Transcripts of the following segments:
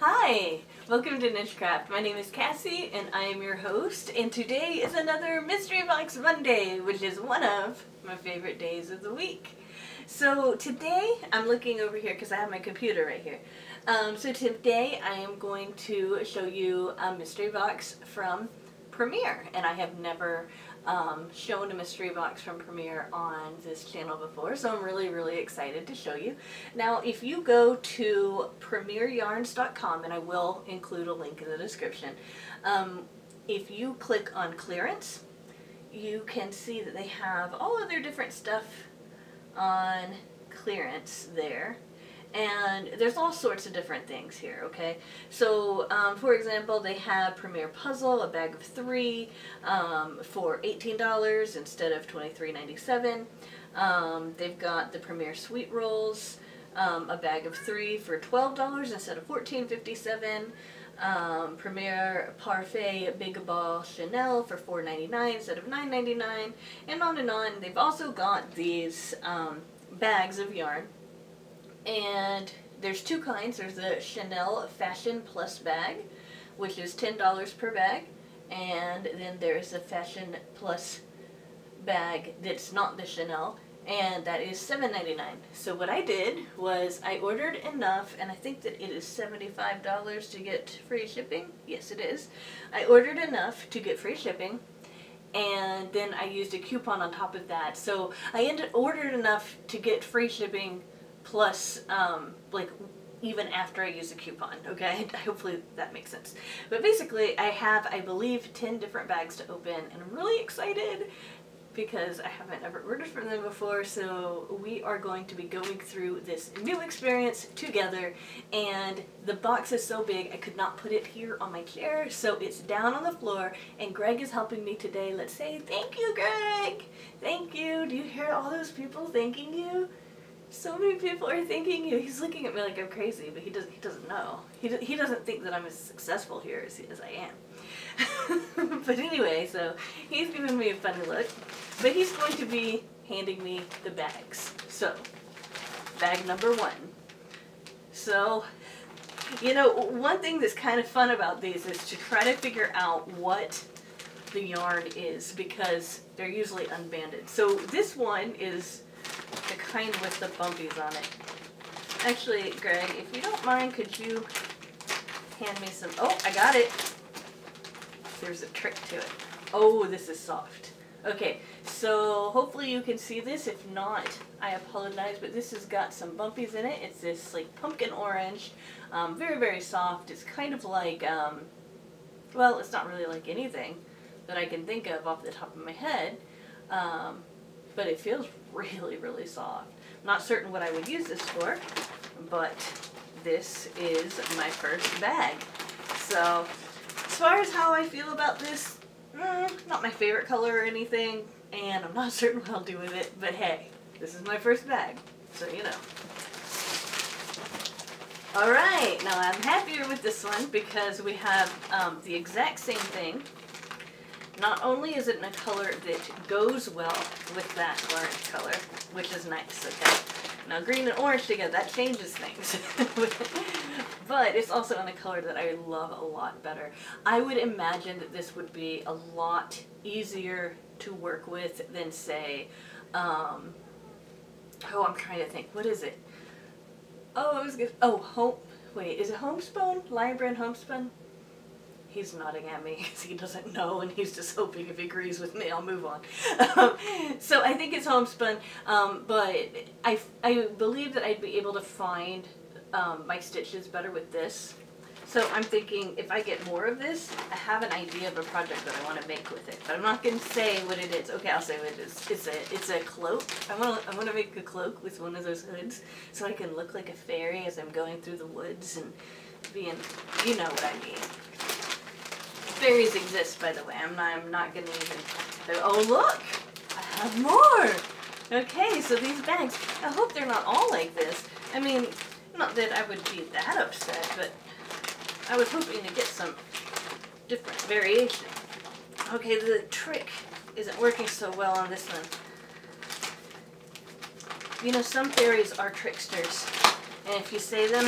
Hi! Welcome to Nichecraft. My name is Cassie and I am your host, and today is another Mystery Box Monday, which is one of my favorite days of the week. So today, I'm looking over here because I have my computer right here. So today I am going to show you a mystery box from Premiere, and I have never shown a mystery box from Premiere on this channel before, so I'm really excited to show you. Now, if you go to premiereyarns.com, and I will include a link in the description, if you click on clearance, you can see that they have all of their different stuff on clearance there. And there's all sorts of different things here, okay? So, for example, they have Premiere Puzzle, a bag of 3, for $18 instead of $23.97. They've got the Premiere Sweet Rolls, a bag of 3 for $12 instead of $14.57. Premiere Parfait Big Ball Chanel for $4.99 instead of $9.99, and on and on. They've also got these bags of yarn. And there's two kinds. There's the Chanel Fashion Plus bag, which is $10 per bag, and then there's a Fashion Plus bag that's not the Chanel, and that is $7.99. So what I did was I ordered enough, and I think that it is $75 to get free shipping. Yes, it is. I ordered enough to get free shipping, and then I used a coupon on top of that. So I ordered enough to get free shipping plus, like, even after I use a coupon, okay? Hopefully that makes sense. But basically, I have, I believe, 10 different bags to open, and I'm really excited because I haven't ever ordered from them before, so we are going to be going through this new experience together, and the box is so big I could not put it here on my chair, so it's down on the floor, and Greg is helping me today. Let's say thank you, Greg! Thank you! Do you hear all those people thanking you? So many people are thanking you. He's looking at me like I'm crazy, but he doesn't know. He doesn't think that I'm as successful here as I am. But anyway, so he's giving me a funny look. But he's going to be handing me the bags. So, bag number 1. So, you know, one thing that's kind of fun about these is to try to figure out what the yarn is, because they're usually unbanded. So this one is the kind with the bumpies on it. Actually, Greg, if you don't mind, could you hand me some... Oh, I got it! There's a trick to it. Oh, this is soft. Okay, so hopefully you can see this. If not, I apologize, but this has got some bumpies in it. It's this, like, pumpkin orange. Very soft. It's kind of like, well, it's not really like anything that I can think of off the top of my head. But it feels really soft. I'm not certain what I would use this for, but this is my first bag. So, as far as how I feel about this, not my favorite color or anything, and I'm not certain what I'll do with it, but hey, this is my first bag, so you know. Alright, now I'm happier with this one because we have the exact same thing. Not only is it in a color that goes well with that orange color, which is nice, okay? Now green and orange together, that changes things. But it's also in a color that I love a lot better. I would imagine that this would be a lot easier to work with than, say, oh, I'm trying to think. What is it? Oh, I was gonna, oh, wait, is it Homespun? Lion Brand Homespun? He's nodding at me because he doesn't know, and he's just hoping if he agrees with me, I'll move on. So I think it's Homespun, but I believe that I'd be able to find my stitches better with this. So I'm thinking if I get more of this, I have an idea of a project that I want to make with it. But I'm not going to say what it is. Okay, I'll say what it is. It's a cloak. I want to make a cloak with one of those hoods so I can look like a fairy as I'm going through the woods and being, you know what I mean. Fairies exist, by the way. I'm not gonna even... Oh, look! I have more! Okay, so these bags, I hope they're not all like this. I mean, not that I would be that upset, but I was hoping to get some different variation. Okay, the trick isn't working so well on this one. You know, some fairies are tricksters, and if you say them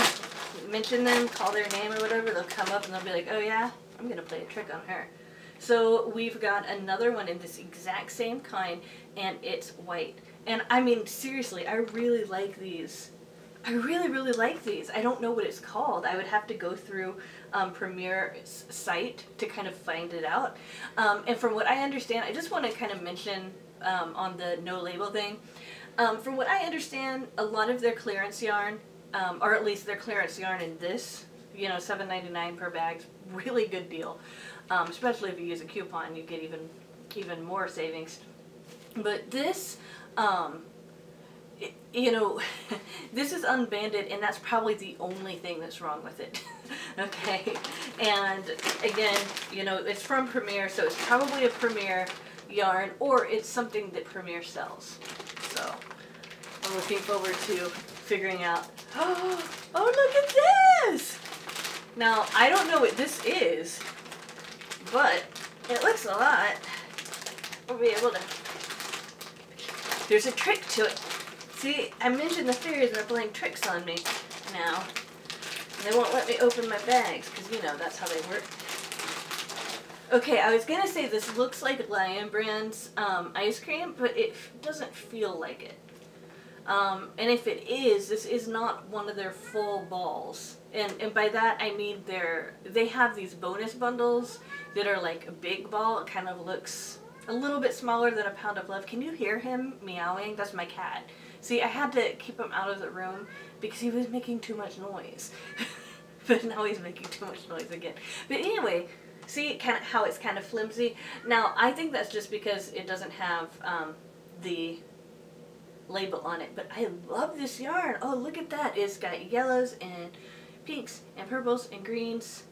mention them, call their name or whatever, they'll come up and they'll be like, oh yeah, I'm going to play a trick on her. So we've got another one in this exact same kind, and it's white. And I mean, seriously, I really like these. I really, really like these. I don't know what it's called. I would have to go through Premiere's site to kind of find it out. And from what I understand, I just want to kind of mention on the no label thing. From what I understand, a lot of their clearance yarn, or at least their clearance yarn in this, you know, $7.99 per bag, really good deal. Especially if you use a coupon, you get even more savings. But this, you know, this is unbanded, and that's probably the only thing that's wrong with it. Okay, and again, you know, it's from Premiere, so it's probably a Premiere yarn, or it's something that Premiere sells. So I'm looking forward to figuring out. Oh, look at this! Now, I don't know what this is, but it looks a lot. We'll be able to. There's a trick to it. See, I mentioned the fairies are playing tricks on me now. And they won't let me open my bags, because, you know, that's how they work. Okay, I was going to say this looks like Lion Brand's ice cream, but it doesn't feel like it. And if it is, this is not one of their full balls. And by that, I mean they have these bonus bundles that are like a big ball. It kind of looks a little bit smaller than a pound of love. Can you hear him meowing? That's my cat. See, I had to keep him out of the room because he was making too much noise. But now he's making too much noise again. But anyway, see how it's kind of flimsy? Now, I think that's just because it doesn't have the label on it. But I love this yarn. Oh, look at that. It's got yellows and pinks and purples and greens.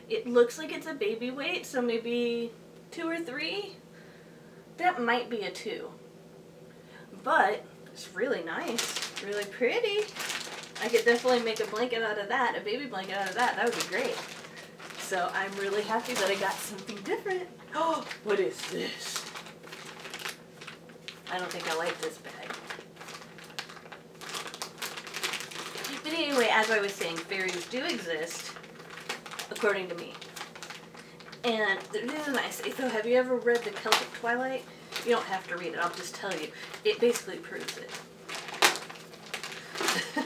It looks like it's a baby weight, so maybe 2 or 3. That might be a 2. But it's really nice, really pretty. I could definitely make a blanket out of that, a baby blanket out of that. That would be great. So I'm really happy that I got something different. Oh, what is this? I don't think I like this bag. But anyway, as I was saying, fairies do exist, according to me. And this is nice. So have you ever read The Celtic Twilight? You don't have to read it, I'll just tell you. It basically proves it.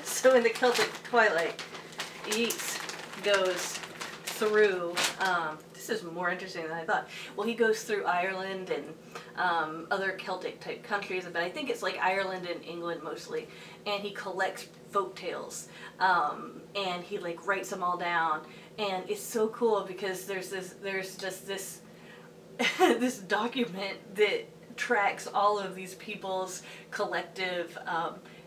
So in The Celtic Twilight, Yeats goes through, this is more interesting than I thought. Well, he goes through Ireland and other Celtic type countries, but I think it's like Ireland and England mostly. And he collects folk tales, and he like writes them all down. And it's so cool because there's just this this document that tracks all of these people's collective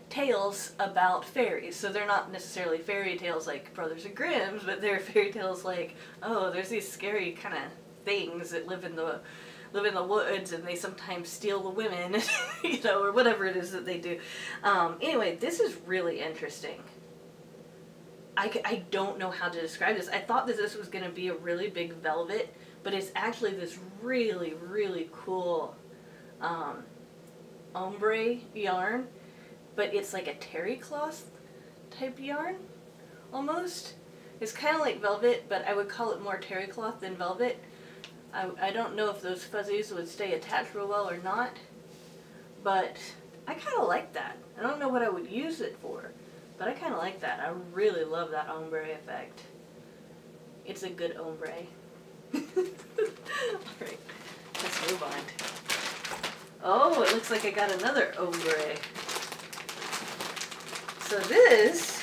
tales about fairies. So they're not necessarily fairy tales like Brothers and Grimm's, but they're fairy tales like, oh, there's these scary kind of things that live in the woods, and they sometimes steal the women, you know, or whatever it is that they do. Anyway, this is really interesting. I don't know how to describe this. I thought that this was going to be a really big velvet, but it's actually this really, really cool ombre yarn, but it's like a terry cloth type yarn, almost. It's kind of like velvet, but I would call it more terry cloth than velvet. I don't know if those fuzzies would stay attached real well or not, but I kind of like that. I don't know what I would use it for, but I kind of like that. I really love that ombre effect. It's a good ombre. Alright, let's move on. Oh, it looks like I got another ombre. So this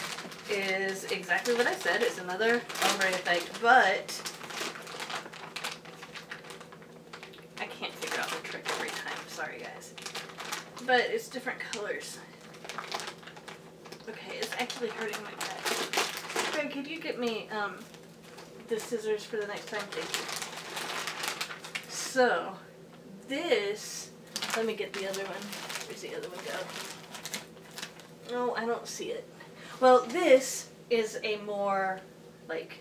is exactly what I said. It's another ombre effect, but I can't figure out the trick every time. Sorry, guys. But it's different colors. Okay, it's actually hurting my back. Greg, could you get me the scissors for the next time? Thank you. So, this, let me get the other one. Where's the other one go? No, I don't see it. Well, this is a more like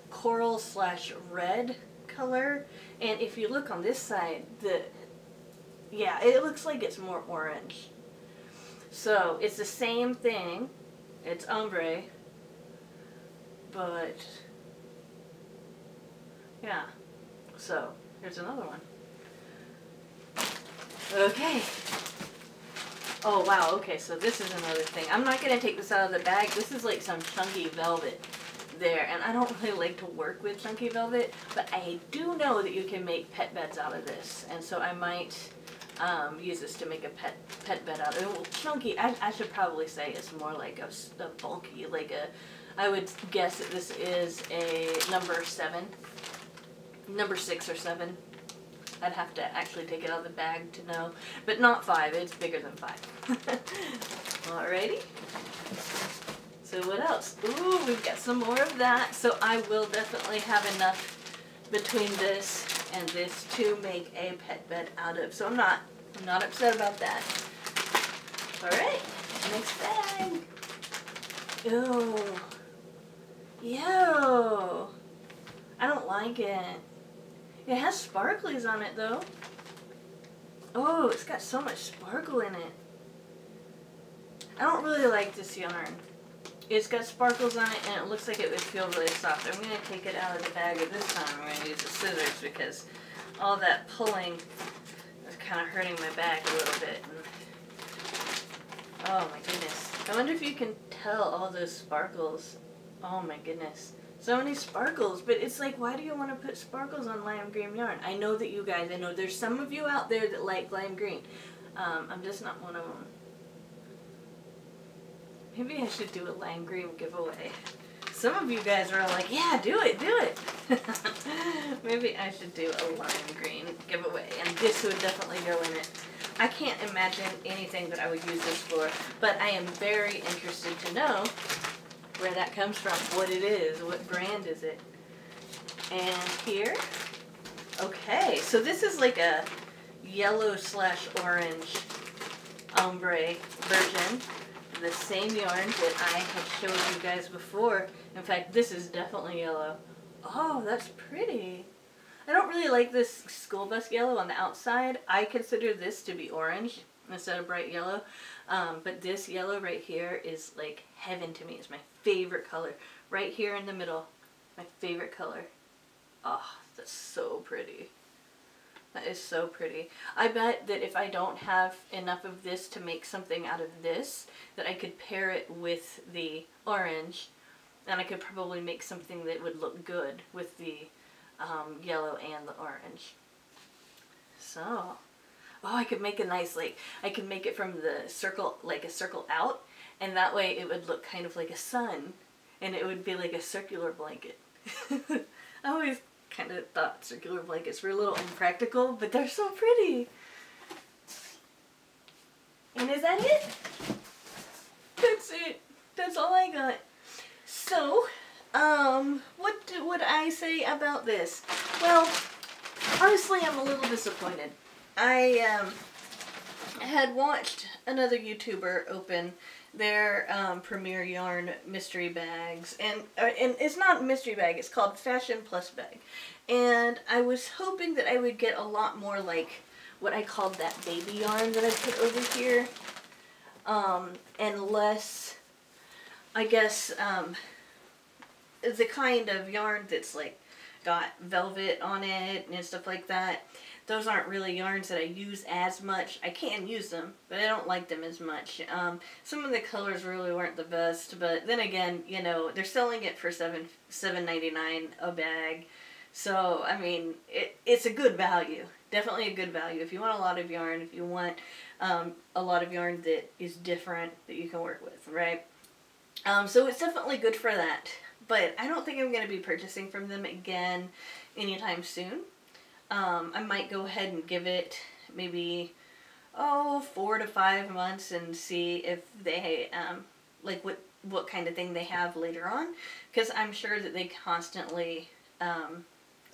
coral slash red color, and if you look on this side, yeah, it looks like it's more orange. So it's the same thing. It's ombre, but yeah. So here's another one. Okay. Oh wow, okay, so this is another thing. I'm not going to take this out of the bag. This is like some chunky velvet there, and I don't really like to work with chunky velvet, but I do know that you can make pet beds out of this, and so I might use this to make a pet bed out of it. Well, chunky, I should probably say it's more like a bulky, like a, I would guess that this is a number 6 or 7. I'd have to actually take it out of the bag to know, but not 5, it's bigger than 5. Alrighty. So what else? Ooh, we've got some more of that. So I will definitely have enough between this and this to make a pet bed out of. So I'm not upset about that. Alright, next bag. Ew. Ew. I don't like it. It has sparklies on it though. Oh, it's got so much sparkle in it. I don't really like this yarn. It's got sparkles on it and it looks like it would feel really soft. I'm going to take it out of the bag at this time. I'm going to use the scissors because all that pulling is kind of hurting my back a little bit. And oh my goodness. I wonder if you can tell all those sparkles. Oh my goodness. So many sparkles, but it's like, why do you want to put sparkles on lime green yarn? I know that you guys, I know there's some of you out there that like lime green. I'm just not one of them. Maybe I should do a lime green giveaway. Some of you guys are all like, yeah, do it, do it. Maybe I should do a lime green giveaway, and this would definitely go in it. I can't imagine anything that I would use this for, but I am very interested to know where that comes from, what it is, what brand is it. And here, okay, so this is like a yellow/orange ombre version. The same yarn that I had showed you guys before. In fact, this is definitely yellow. Oh, that's pretty. I don't really like this school bus yellow on the outside. I consider this to be orange instead of bright yellow. But this yellow right here is like heaven to me. It's my favorite color. Right here in the middle, my favorite color. Oh, that's so pretty. That is so pretty. I bet that if I don't have enough of this to make something out of this, that I could pair it with the orange, and I could probably make something that would look good with the yellow and the orange. So, oh, I could make a nice, like, I could make it from the circle, like a circle out, and that way it would look kind of like a sun, and it would be like a circular blanket. I always kind of thought circular blankets were a little impractical, but they're so pretty. And is that it? That's it. That's all I got. So, what would I say about this? Well, honestly, I'm a little disappointed. I had watched another YouTuber open their Premier Yarn mystery bags, and it's not a mystery bag, it's called Fashion Plus Bag, and I was hoping that I would get a lot more like what I called that baby yarn that I put over here, and less, I guess, the kind of yarn that's like got velvet on it and stuff like that. Those aren't really yarns that I use as much. I can use them, but I don't like them as much. Some of the colors really weren't the best, but then again, you know, they're selling it for $7.99 a bag. So, I mean, it's a good value. Definitely a good value. If you want a lot of yarn, if you want a lot of yarn that is different that you can work with, right? So it's definitely good for that. But I don't think I'm going to be purchasing from them again anytime soon. I might go ahead and give it maybe, 4 to 5 months and see if they, like what kind of thing they have later on. Because I'm sure that they constantly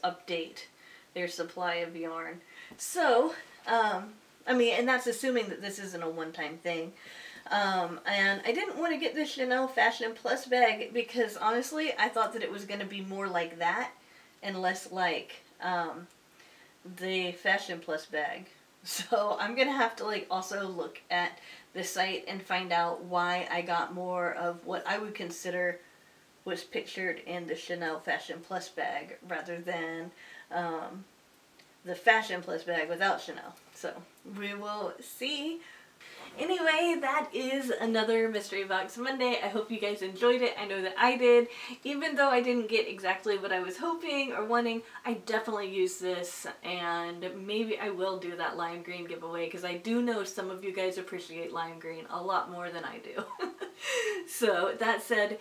update their supply of yarn. So, I mean, and that's assuming that this isn't a one-time thing. And I didn't want to get the Chanel Fashion Plus bag because honestly, I thought that it was going to be more like that and less like, the Fashion Plus bag. So I'm gonna have to like also look at the site and find out why I got more of what I would consider was pictured in the Chanel Fashion Plus bag rather than the Fashion Plus bag without Chanel. So we will see. Anyway, that is another Mystery Box Monday. I hope you guys enjoyed it. I know that I did. Even though I didn't get exactly what I was hoping or wanting, I definitely used this, and maybe I will do that lime green giveaway because I do know some of you guys appreciate lime green a lot more than I do. So that said,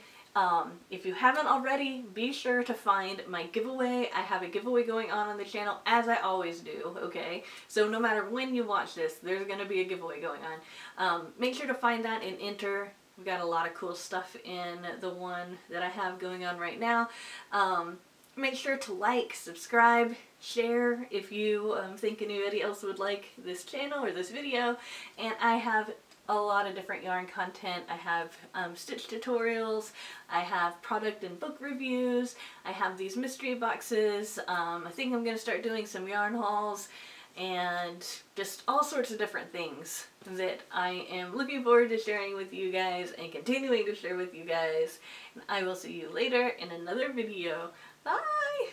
if you haven't already, be sure to find my giveaway. I have a giveaway going on the channel, as I always do, okay? So no matter when you watch this, there's going to be a giveaway going on. Make sure to find that and enter. We've got a lot of cool stuff in the one that I have going on right now. Make sure to like, subscribe, share if you think anybody else would like this channel or this video. And I have a lot of different yarn content. I have stitch tutorials, I have product and book reviews, I have these mystery boxes, I think I'm going to start doing some yarn hauls, and just all sorts of different things that I am looking forward to sharing with you guys and continuing to share with you guys. And I will see you later in another video. Bye!